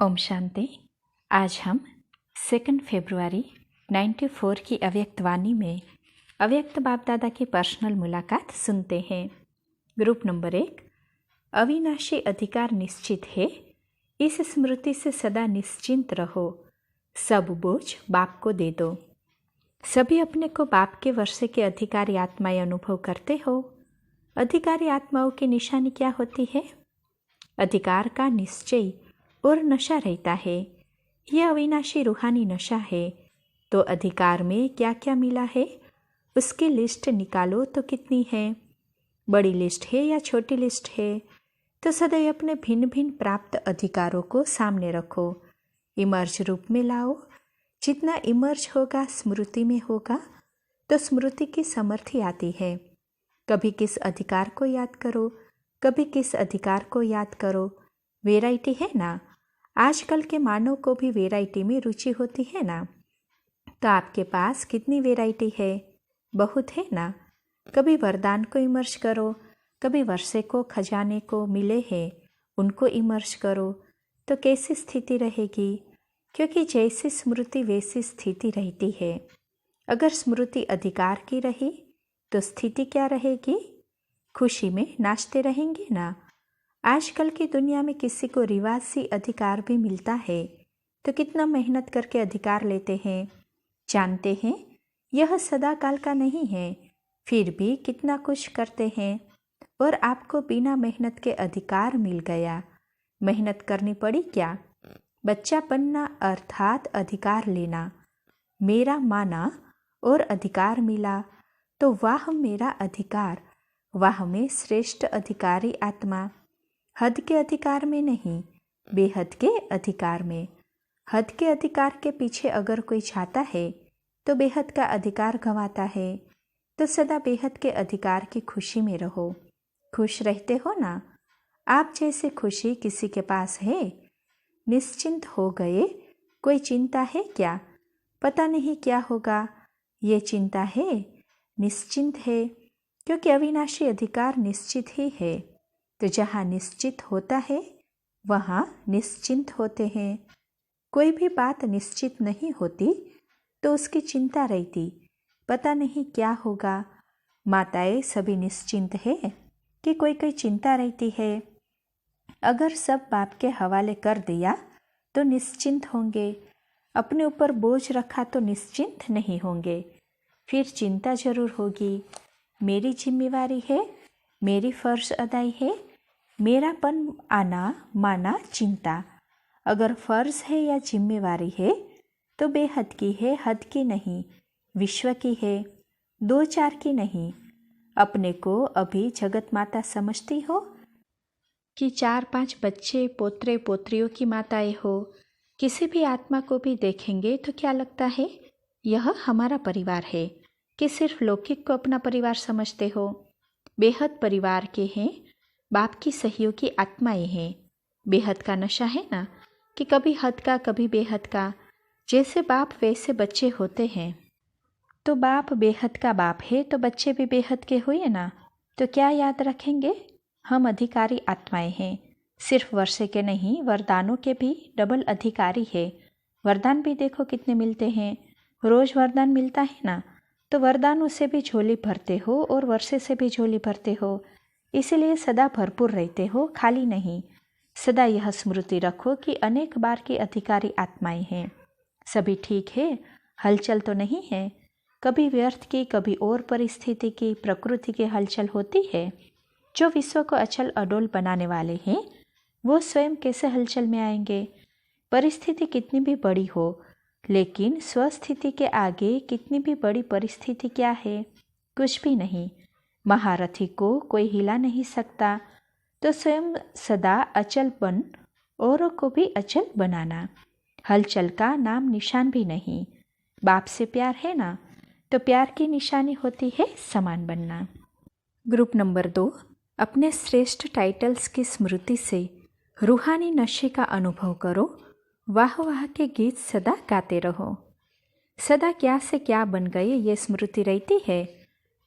ओम शांति। आज हम 2 फरवरी 94 की अव्यक्तवाणी में अव्यक्त बाप दादा की पर्सनल मुलाकात सुनते हैं। Group number 1। अविनाशी अधिकार निश्चित है, इस स्मृति से सदा निश्चिंत रहो। सब बोझ बाप को दे दो। सभी अपने को बाप के वर्षे के अधिकारी आत्माएं अनुभव करते हो। अधिकारी आत्माओं की निशानी क्या होती है? अधिकार का निश्चय और नशा रहता है। यह अविनाशी रूहानी नशा है। तो अधिकार में क्या क्या मिला है उसकी लिस्ट निकालो तो कितनी है? बड़ी लिस्ट है या छोटी लिस्ट है? तो सदैव अपने भिन्न भिन्न प्राप्त अधिकारों को सामने रखो, इमर्ज रूप में लाओ। जितना इमर्ज होगा स्मृति में होगा तो स्मृति की समर्थी आती है। कभी किस अधिकार को याद करो, कभी किस अधिकार को याद करो। वेराइटी है ना। आजकल के मानव को भी वेराइटी में रुचि होती है ना। तो आपके पास कितनी वेराइटी है? बहुत है ना। कभी वरदान को इमर्ज करो, कभी वर्षे को खजाने को मिले हैं उनको इमर्ज करो। तो कैसी स्थिति रहेगी? क्योंकि जैसी स्मृति वैसी स्थिति रहती है। अगर स्मृति अधिकार की रही तो स्थिति क्या रहेगी? खुशी में नाचते रहेंगे ना। आजकल की दुनिया में किसी को रिवाजी अधिकार भी मिलता है तो कितना मेहनत करके अधिकार लेते हैं। जानते हैं यह सदा काल का नहीं है, फिर भी कितना कुछ करते हैं। और आपको बिना मेहनत के अधिकार मिल गया। मेहनत करनी पड़ी क्या? बच्चा बनना अर्थात अधिकार लेना। मेरा माना और अधिकार मिला तो वाह मेरा अधिकार, वाह में श्रेष्ठ अधिकारी आत्मा। हद के अधिकार में नहीं, बेहद के अधिकार में। हद के अधिकार के पीछे अगर कोई चाहता है तो बेहद का अधिकार गंवाता है। तो सदा बेहद के अधिकार की खुशी में रहो। खुश रहते हो ना। आप जैसे खुशी किसी के पास है? निश्चिंत हो गए। कोई चिंता है क्या? पता नहीं क्या होगा, ये चिंता है? निश्चिंत है क्योंकि अविनाशी अधिकार निश्चित ही है। तो जहाँ निश्चित होता है वहाँ निश्चिंत होते हैं। कोई भी बात निश्चित नहीं होती तो उसकी चिंता रहती, पता नहीं क्या होगा। माताएं सभी निश्चिंत है कि कोई कोई चिंता रहती है। अगर सब बाप के हवाले कर दिया तो निश्चिंत होंगे। अपने ऊपर बोझ रखा तो निश्चिंत नहीं होंगे, फिर चिंता जरूर होगी। मेरी जिम्मेवारी है, मेरी फर्ज अदाई है, मेरापन आना माना चिंता। अगर फर्ज है या जिम्मेवारी है तो बेहद की है, हद की नहीं, विश्व की है, 2-4 की नहीं। अपने को अभी जगत माता समझती हो कि 4-5 बच्चे पोत्रे पोत्रियों की माताएं हो? किसी भी आत्मा को भी देखेंगे तो क्या लगता है यह हमारा परिवार है, कि सिर्फ लौकिक को अपना परिवार समझते हो? बेहद परिवार के हैं, बाप की सहयोगी आत्माएं हैं। बेहद का नशा है ना कि कभी हद का कभी बेहद का। जैसे बाप वैसे बच्चे होते हैं। तो बाप बेहद का बाप है तो बच्चे भी बेहद के हुए ना। तो क्या याद रखेंगे? हम अधिकारी आत्माएं हैं। सिर्फ वर्षे के नहीं, वरदानों के भी डबल अधिकारी है। वरदान भी देखो कितने मिलते हैं। रोज वरदान मिलता है ना। तो वरदानों से भी झोली भरते हो और वर्षे से भी झोली भरते हो। इसलिए सदा भरपूर रहते हो, खाली नहीं। सदा यह स्मृति रखो कि अनेक बार की अधिकारी आत्माएं हैं। सभी ठीक है, हलचल तो नहीं है। कभी व्यर्थ की, कभी और परिस्थिति की, प्रकृति की हलचल होती है। जो विश्व को अचल अडोल बनाने वाले हैं वो स्वयं कैसे हलचल में आएंगे? परिस्थिति कितनी भी बड़ी हो, लेकिन स्वस्थिति के आगे कितनी भी बड़ी परिस्थिति क्या है? कुछ भी नहीं। महारथी को कोई हिला नहीं सकता। तो स्वयं सदा अचल बन औरों को भी अचल बनाना। हलचल का नाम निशान भी नहीं। बाप से प्यार है ना, तो प्यार की निशानी होती है समान बनना। Group number 2। अपने श्रेष्ठ टाइटल्स की स्मृति से रूहानी नशे का अनुभव करो। वाह वाह के गीत सदा गाते रहो। सदा क्या से क्या बन गए ये स्मृति रहती है।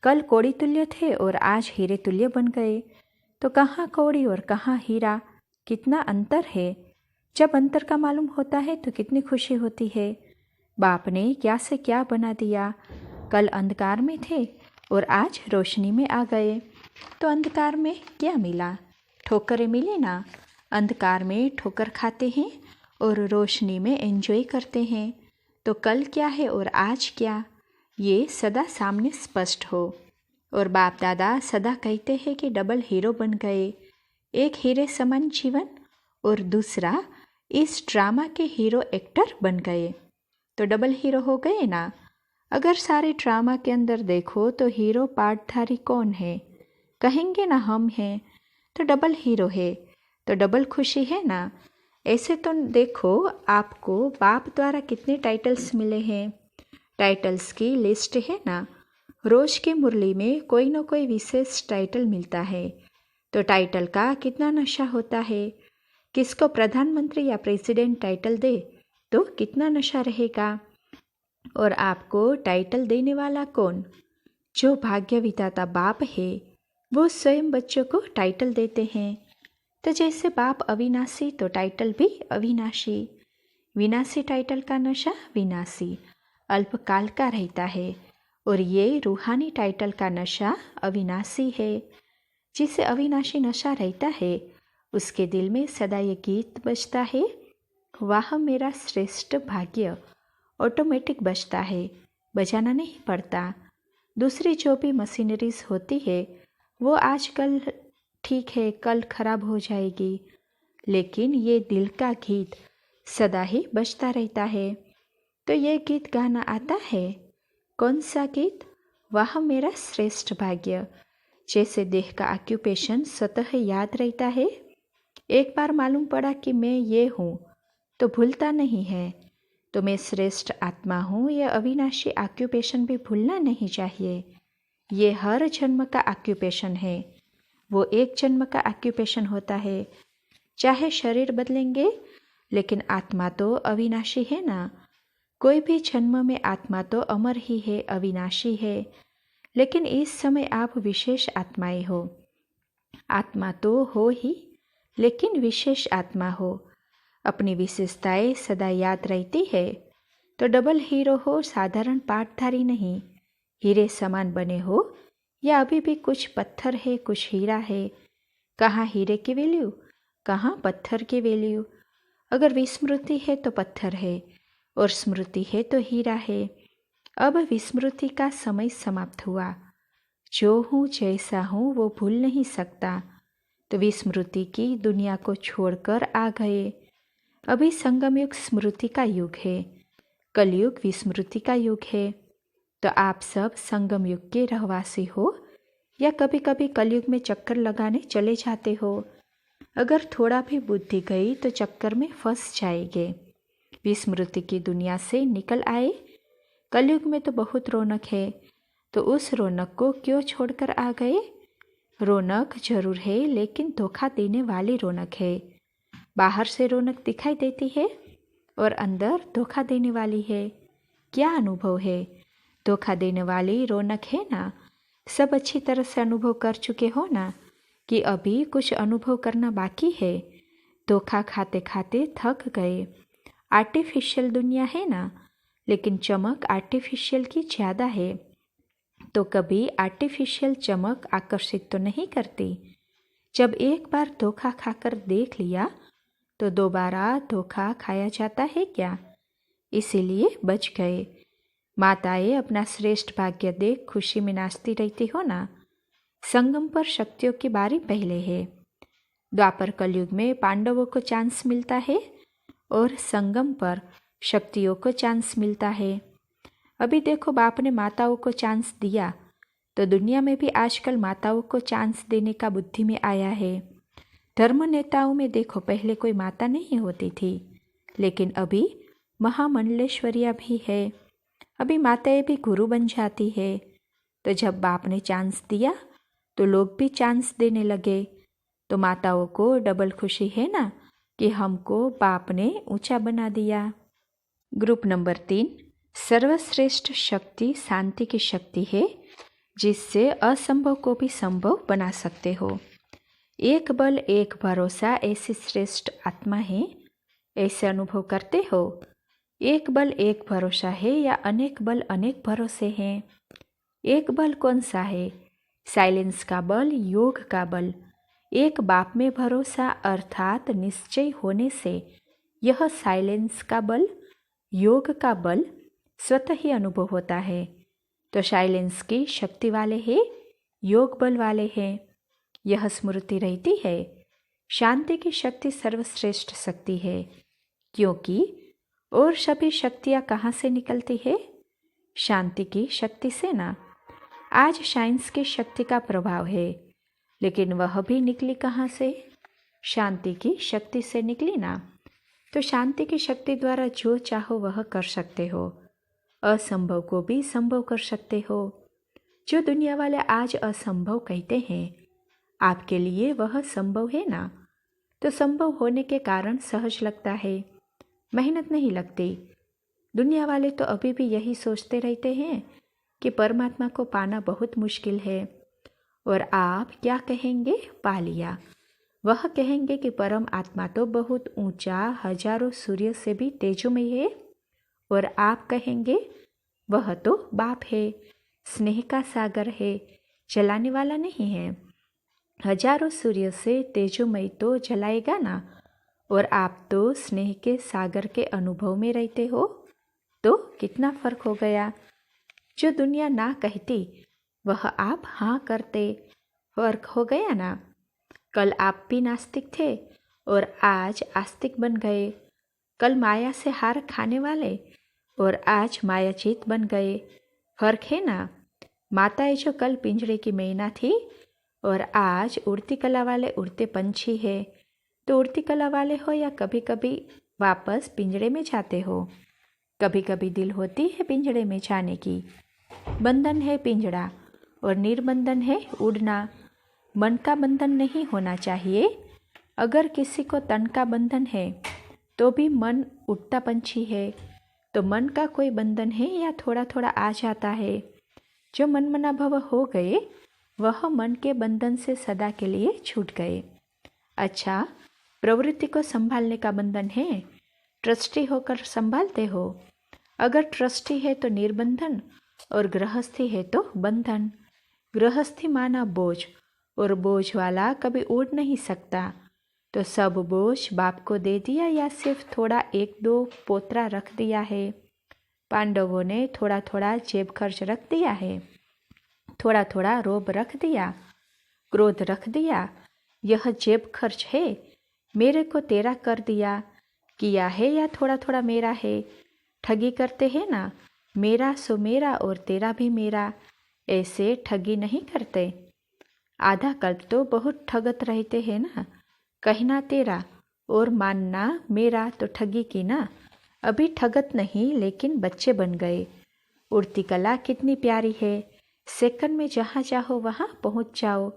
कल कौड़ी तुल्य थे और आज हीरे तुल्य बन गए। तो कहाँ कौड़ी और कहाँ हीरा, कितना अंतर है। जब अंतर का मालूम होता है तो कितनी खुशी होती है। बाप ने क्या से क्या बना दिया। कल अंधकार में थे और आज रोशनी में आ गए। तो अंधकार में क्या मिला? ठोकरें मिली ना। अंधकार में ठोकर खाते हैं और रोशनी में एंजॉय करते हैं। तो कल क्या है और आज क्या, ये सदा सामने स्पष्ट हो। और बाप दादा सदा कहते हैं कि डबल हीरो बन गए, एक हीरे समान जीवन और दूसरा इस ड्रामा के हीरो एक्टर बन गए। तो डबल हीरो हो गए ना। अगर सारे ड्रामा के अंदर देखो तो हीरो पार्टधारी कौन है? कहेंगे ना हम हैं। तो डबल हीरो है, तो डबल खुशी है ना। ऐसे तो देखो आपको बाप द्वारा कितने टाइटल्स मिले हैं। टाइटल्स की लिस्ट है ना। रोज की मुरली में कोई ना कोई विशेष टाइटल मिलता है। तो टाइटल का कितना नशा होता है। किसको प्रधानमंत्री या प्रेसिडेंट टाइटल दे तो कितना नशा रहेगा। और आपको टाइटल देने वाला कौन? जो भाग्य विधाता बाप है वो स्वयं बच्चों को टाइटल देते हैं। तो जैसे बाप अविनाशी तो टाइटल भी अविनाशी। विनाशी टाइटल का नशा विनाशी अल्पकाल का रहता है और ये रूहानी टाइटल का नशा अविनाशी है। जिसे अविनाशी नशा रहता है उसके दिल में सदा ये गीत बजता है, वाह मेरा श्रेष्ठ भाग्य। ऑटोमेटिक बजता है, बजाना नहीं पड़ता। दूसरी जो भी मशीनरीज होती है वो आजकल ठीक है, कल खराब हो जाएगी, लेकिन ये दिल का गीत सदा ही बजता रहता है। तो ये गीत गाना आता है। कौन सा गीत? वाह मेरा श्रेष्ठ भाग्य। जैसे देह का ऑक्यूपेशन स्वतः याद रहता है। एक बार मालूम पड़ा कि मैं ये हूँ तो भूलता नहीं है। तो मैं श्रेष्ठ आत्मा हूँ, यह अविनाशी ऑक्यूपेशन भी भूलना नहीं चाहिए। ये हर जन्म का ऑक्यूपेशन है। वो एक जन्म का ऑक्यूपेशन होता है। चाहे शरीर बदलेंगे लेकिन आत्मा तो अविनाशी है ना। कोई भी जन्म में आत्मा तो अमर ही है, अविनाशी है। लेकिन इस समय आप विशेष आत्माएं हो। आत्मा तो हो ही, लेकिन विशेष आत्मा हो। अपनी विशेषताएं सदा याद रहती है। तो डबल हीरो हो, साधारण पाठधारी नहीं। हीरे समान बने हो या अभी भी कुछ पत्थर है कुछ हीरा है। कहाँ हीरे की वैल्यू, कहाँ पत्थर की वैल्यू। अगर विस्मृति है तो पत्थर है और स्मृति है तो हीरा है। अब विस्मृति का समय समाप्त हुआ। जो हूँ जैसा हूँ वो भूल नहीं सकता। तो विस्मृति की दुनिया को छोड़कर आ गए। अभी संगम युग स्मृति का युग है, कलयुग विस्मृति का युग है। तो आप सब संगम युग के रहवासी हो या कभी कभी कलयुग में चक्कर लगाने चले जाते हो। अगर थोड़ा भी बुद्धि गई तो चक्कर में फंस जाएंगे। विस्मृति की दुनिया से निकल आए। कलयुग में तो बहुत रौनक है, तो उस रौनक को क्यों छोड़कर आ गए? रौनक जरूर है लेकिन धोखा देने वाली रौनक है। बाहर से रौनक दिखाई देती है और अंदर धोखा देने वाली है। क्या अनुभव है? धोखा देने वाली रौनक है ना। सब अच्छी तरह से अनुभव कर चुके हो ना कि अभी कुछ अनुभव करना बाकी है। धोखा खाते खाते थक गए। आर्टिफिशियल दुनिया है ना, लेकिन चमक आर्टिफिशियल की ज़्यादा है। तो कभी आर्टिफिशियल चमक आकर्षित तो नहीं करती। जब एक बार धोखा खाकर देख लिया तो दोबारा धोखा खाया जाता है क्या? इसीलिए बच गए। माताएं अपना श्रेष्ठ भाग्य देख खुशी में नाचती रहती हो ना। संगम पर शक्तियों की बारी पहले है। द्वापर कलयुग में पांडवों को चांस मिलता है और संगम पर शक्तियों को चांस मिलता है। अभी देखो बाप ने माताओं को चांस दिया तो दुनिया में भी आजकल माताओं को चांस देने का बुद्धि में आया है। धर्म नेताओं में देखो पहले कोई माता नहीं होती थी, लेकिन अभी महामंडलेश्वरिया भी है। अभी माताएं भी गुरु बन जाती है। तो जब बाप ने चांस दिया तो लोग भी चांस देने लगे। तो माताओं को डबल खुशी है ना कि हमको बाप ने ऊंचा बना दिया। ग्रुप नंबर 3, सर्वश्रेष्ठ शक्ति शांति की शक्ति है, जिससे असंभव को भी संभव बना सकते हो। एक बल एक भरोसा ऐसी श्रेष्ठ आत्मा है ऐसे अनुभव करते हो? एक बल एक भरोसा है या अनेक बल अनेक भरोसे हैं? एक बल कौन सा है? साइलेंस का बल, योग का बल। एक बाप में भरोसा अर्थात निश्चय होने से यह साइलेंस का बल, योग का बल स्वतः ही अनुभव होता है। तो साइलेंस की शक्ति वाले हैं, योग बल वाले हैं। यह स्मृति रहती है। शांति की शक्ति सर्वश्रेष्ठ शक्ति है, क्योंकि और सभी शक्तियाँ कहाँ से निकलती है? शांति की शक्ति से ना। आज साइंस की शक्ति का प्रभाव है, लेकिन वह भी निकली कहाँ से? शांति की शक्ति से निकली ना। तो शांति की शक्ति द्वारा जो चाहो वह कर सकते हो, असंभव को भी संभव कर सकते हो। जो दुनिया वाले आज असंभव कहते हैं, आपके लिए वह संभव है ना। तो संभव होने के कारण सहज लगता है, मेहनत नहीं लगती। दुनिया वाले तो अभी भी यही सोचते रहते हैं कि परमात्मा को पाना बहुत मुश्किल है, और आप क्या कहेंगे? पा लिया। वह कहेंगे कि परम आत्मा तो बहुत ऊंचा, हजारों सूर्य से भी तेजोमय है, और आप कहेंगे वह तो बाप है, स्नेह का सागर है, जलाने वाला नहीं है। हजारों सूर्य से तेजोमय तो जलाएगा ना, और आप तो स्नेह के सागर के अनुभव में रहते हो। तो कितना फर्क हो गया। जो दुनिया ना कहती वह आप हाँ करते, फर्क हो गया ना। कल आप भी नास्तिक थे और आज आस्तिक बन गए। कल माया से हार खाने वाले और आज माया जीत बन गए। फर्क है ना। माताएं जो कल पिंजरे की मैना थी और आज उड़ती कला वाले उड़ते पंछी है। तो उड़ती कला वाले हो या कभी कभी वापस पिंजरे में जाते हो। कभी कभी दिल होती है पिंजरे में जाने की। बंधन है पिंजरा और निर्बंधन है उड़ना। मन का बंधन नहीं होना चाहिए। अगर किसी को तन का बंधन है तो भी मन उड़ता पंछी है। तो मन का कोई बंधन है या थोड़ा थोड़ा आ जाता है। जो मनमना भव हो गए वह मन के बंधन से सदा के लिए छूट गए। अच्छा, प्रवृत्ति को संभालने का बंधन है, ट्रस्टी होकर संभालते हो। अगर ट्रस्टी है तो निर्बंधन और गृहस्थी है तो बंधन। गृहस्थी माना बोझ, और बोझ वाला कभी उड़ नहीं सकता। तो सब बोझ बाप को दे दिया या सिर्फ थोड़ा एक दो पोतरा रख दिया है? पांडवों ने थोड़ा थोड़ा जेब खर्च रख दिया है, थोड़ा थोड़ा रोब रख दिया, क्रोध रख दिया। यह जेब खर्च है। मेरे को तेरा कर दिया, किया है या थोड़ा थोड़ा मेरा है? ठगी करते हैं ना, मेरा सो मेरा और तेरा भी मेरा। ऐसे ठगी नहीं करते। आधा कल्प तो बहुत ठगत रहते हैं ना। कहना तेरा और मानना मेरा तो ठगी की ना। अभी ठगत नहीं लेकिन बच्चे बन गए। उड़ती कला कितनी प्यारी है। सेकंड में जहाँ चाहो वहाँ पहुँच जाओ।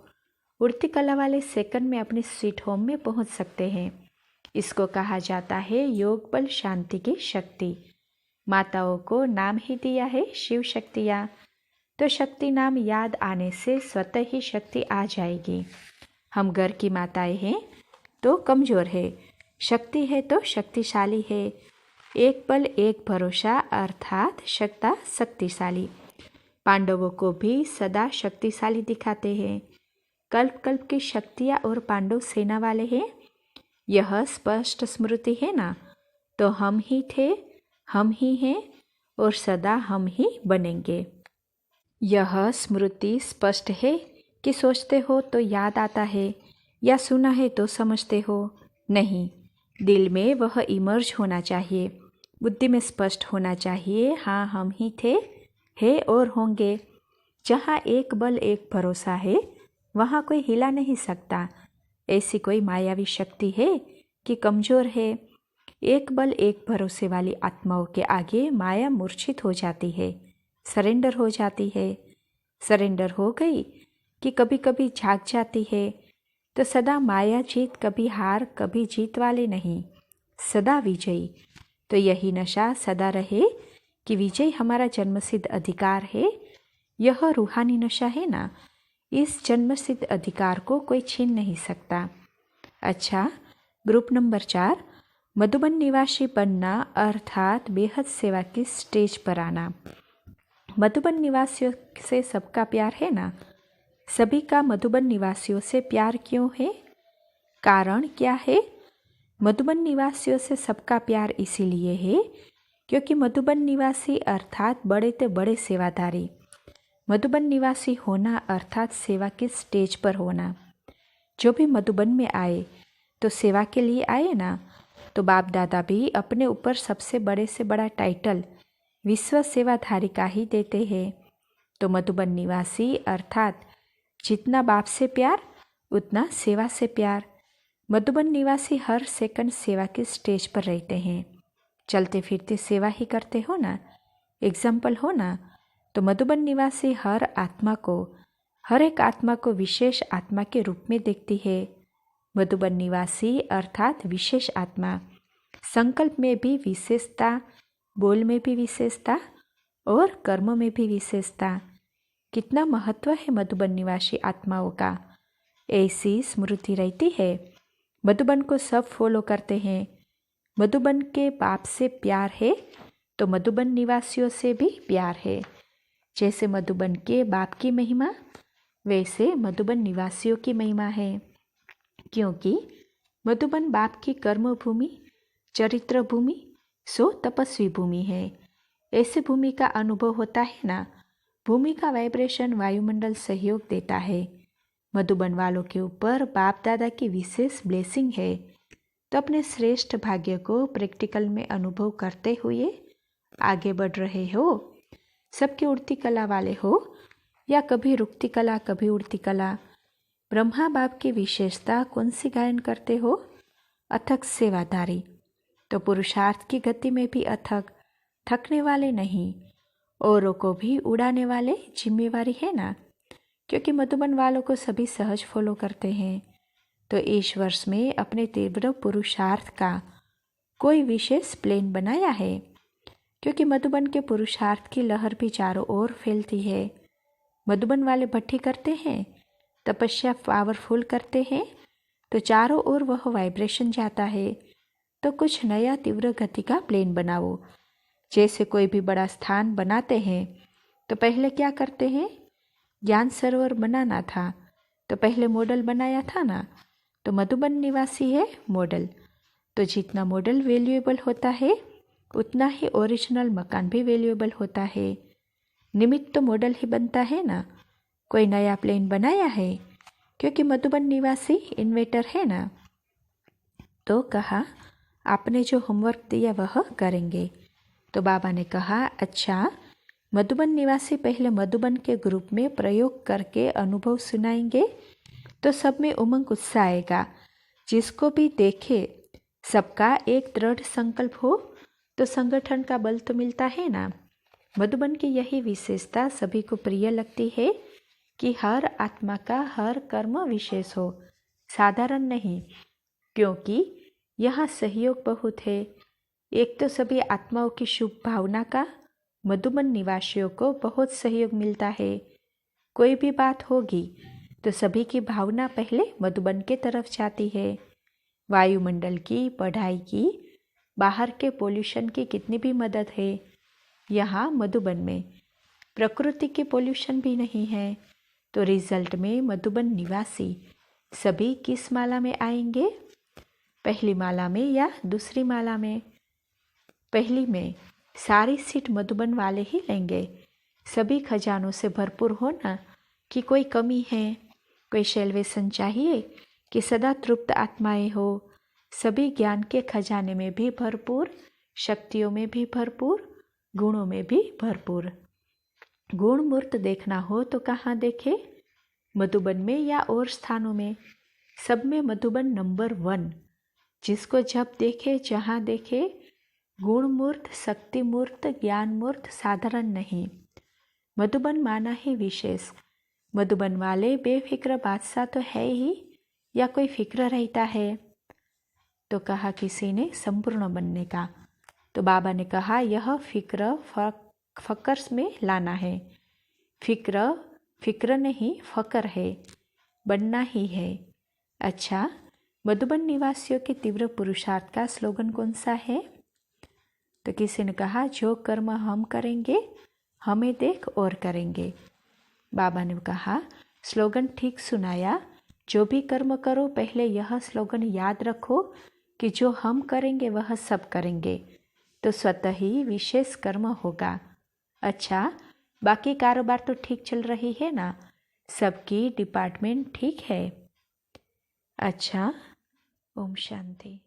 उड़ती कला वाले सेकंड में अपनी स्वीट होम में पहुँच सकते हैं। इसको कहा जाता है योग बल शांति की शक्ति। माताओं को नाम ही दिया है शिव शक्तियाँ। तो शक्ति नाम याद आने से स्वतः ही शक्ति आ जाएगी। हम घर की माताएं हैं तो कमज़ोर है, शक्ति है तो शक्तिशाली है। एक बल एक भरोसा अर्थात शक्ता शक्तिशाली। पांडवों को भी सदा शक्तिशाली दिखाते हैं। कल्प कल्प की शक्तियाँ और पांडव सेना वाले हैं, यह स्पष्ट स्मृति है ना। तो हम ही थे, हम ही हैं और सदा हम ही बनेंगे। यह स्मृति स्पष्ट है कि सोचते हो तो याद आता है या सुना है तो समझते हो? नहीं, दिल में वह इमर्ज होना चाहिए, बुद्धि में स्पष्ट होना चाहिए। हाँ, हम ही थे, है और होंगे। जहाँ एक बल एक भरोसा है वहाँ कोई हिला नहीं सकता। ऐसी कोई मायावी शक्ति है कि कमज़ोर है? एक बल एक भरोसे वाली आत्माओं के आगे माया मूर्छित हो जाती है, सरेंडर हो जाती है। सरेंडर हो गई कि कभी कभी झाग जाती है। तो सदा माया जीत, कभी हार कभी जीत वाले नहीं, सदा विजयी। तो यही नशा सदा रहे कि विजय हमारा जन्मसिद्ध अधिकार है। यह रूहानी नशा है ना। इस जन्मसिद्ध अधिकार को कोई छीन नहीं सकता। अच्छा, ग्रुप नंबर 4, मधुबन निवासी बनना अर्थात बेहद सेवा की स्टेज पर आना। मधुबन निवासियों से सबका प्यार है ना? सभी का मधुबन निवासियों से प्यार क्यों है? कारण क्या है? मधुबन निवासियों से सबका प्यार इसीलिए है क्योंकि मधुबन निवासी अर्थात बड़े से बड़े सेवाधारी। मधुबन निवासी होना अर्थात सेवा की स्टेज पर होना। जो भी मधुबन में आए तो सेवा के लिए आए ना। तो बाप दादा भी अपने ऊपर सबसे बड़े से बड़ा टाइटल विश्व सेवाधारी का ही देते हैं। तो मधुबन निवासी अर्थात जितना बाप से प्यार उतना सेवा से प्यार। मधुबन निवासी हर सेकंड सेवा के स्टेज पर रहते हैं। चलते फिरते सेवा ही करते हो ना, एग्जाम्पल हो ना। तो मधुबन निवासी हर एक आत्मा को विशेष आत्मा के रूप में देखती है। मधुबन निवासी अर्थात विशेष आत्मा। संकल्प में भी विशेषता, बोल में भी विशेषता और कर्म में भी विशेषता। कितना महत्व है मधुबन निवासी आत्माओं का, ऐसी स्मृति रहती है। मधुबन को सब फॉलो करते हैं। मधुबन के बाप से प्यार है तो मधुबन निवासियों से भी प्यार है। जैसे मधुबन के बाप की महिमा वैसे मधुबन निवासियों की महिमा है, क्योंकि मधुबन बाप की कर्म भूमि, चरित्र भूमि, सो तपस्वी भूमि है। ऐसे भूमि का अनुभव होता है ना। भूमि का वाइब्रेशन वायुमंडल सहयोग देता है। मधुबन वालों के ऊपर बाप दादा की विशेष ब्लेसिंग है। तो अपने श्रेष्ठ भाग्य को प्रैक्टिकल में अनुभव करते हुए आगे बढ़ रहे हो। सबकी उड़ती कला वाले हो या कभी रुकती कला कभी उड़ती कला। ब्रह्मा बाप की विशेषता कौन सी गायन करते हो? अथक सेवाधारी। तो पुरुषार्थ की गति में भी अथक, थकने वाले नहीं, औरों को भी उड़ाने वाले जिम्मेवारी है ना। क्योंकि मधुबन वालों को सभी सहज फॉलो करते हैं। तो इस वर्ष में अपने तीव्र पुरुषार्थ का कोई विशेष प्लान बनाया है, क्योंकि मधुबन के पुरुषार्थ की लहर भी चारों ओर फैलती है। मधुबन वाले भट्टी करते हैं, तपस्या पावरफुल करते हैं, तो चारों ओर वह वाइब्रेशन जाता है। तो कुछ नया तीव्र गति का प्लान बनाओ। जैसे कोई भी बड़ा स्थान बनाते हैं तो पहले क्या करते हैं? ज्ञान सरोवर बनाना था तो पहले मॉडल बनाया था ना। तो मधुबन निवासी है मॉडल। तो जितना मॉडल वैल्यूएबल होता है उतना ही ओरिजिनल मकान भी वैल्यूएबल होता है। निमित्त तो मॉडल ही बनता है ना। कोई नया प्लान बनाया है क्योंकि मधुबन निवासी इन्वेटर है ना। तो कहा आपने जो होमवर्क दिया वह करेंगे। तो बाबा ने कहा अच्छा, मधुबन निवासी पहले मधुबन के ग्रुप में प्रयोग करके अनुभव सुनाएंगे तो सब में उमंग उत्साह आएगा। जिसको भी देखे सबका एक दृढ़ संकल्प हो तो संगठन का बल तो मिलता है ना। मधुबन की यही विशेषता सभी को प्रिय लगती है कि हर आत्मा का हर कर्म विशेष हो, साधारण नहीं। क्योंकि यहाँ सहयोग बहुत है। एक तो सभी आत्माओं की शुभ भावना का मधुबन निवासियों को बहुत सहयोग मिलता है। कोई भी बात होगी तो सभी की भावना पहले मधुबन के तरफ जाती है। वायुमंडल की, पढ़ाई की, बाहर के पोल्यूशन की कितनी भी मदद है। यहाँ मधुबन में प्रकृति के पोल्यूशन भी नहीं है। तो रिजल्ट में मधुबन निवासी सभी किस माला में आएंगे? पहली माला में या दूसरी माला में? पहली में सारी सीट मधुबन वाले ही लेंगे। सभी खजानों से भरपूर होना कि कोई कमी है, कोई सेल्वेशन चाहिए कि सदा तृप्त आत्माएं हो। सभी ज्ञान के खजाने में भी भरपूर, शक्तियों में भी भरपूर, गुणों में भी भरपूर। गुण मूर्त देखना हो तो कहाँ देखे? मधुबन में या और स्थानों में? सब में मधुबन नंबर 1। जिसको जब देखे जहाँ देखे गुण मूर्त, शक्ति मूर्त, ज्ञान मूर्त, साधारण नहीं। मधुबन माना ही विशेष। मधुबन वाले बेफिक्र बादशाह तो है ही या कोई फिक्र रहता है? तो कहा किसी ने संपूर्ण बनने का। तो बाबा ने कहा यह फिक्र फकर्स में लाना है। फिक्र नहीं फकर है, बनना ही है। अच्छा, मधुबन निवासियों के तीव्र पुरुषार्थ का स्लोगन कौन सा है? तो किसी ने कहा, जो कर्म हम करेंगे हमें देख और करेंगे। बाबा ने कहा, स्लोगन ठीक सुनाया। जो भी कर्म करो पहले यह स्लोगन याद रखो कि जो हम करेंगे वह सब करेंगे, तो स्वतः ही विशेष कर्म होगा। अच्छा, बाकी कारोबार तो ठीक चल रही है ना? सबकी डिपार्टमेंट ठीक है? अच्छा, ओम शांति।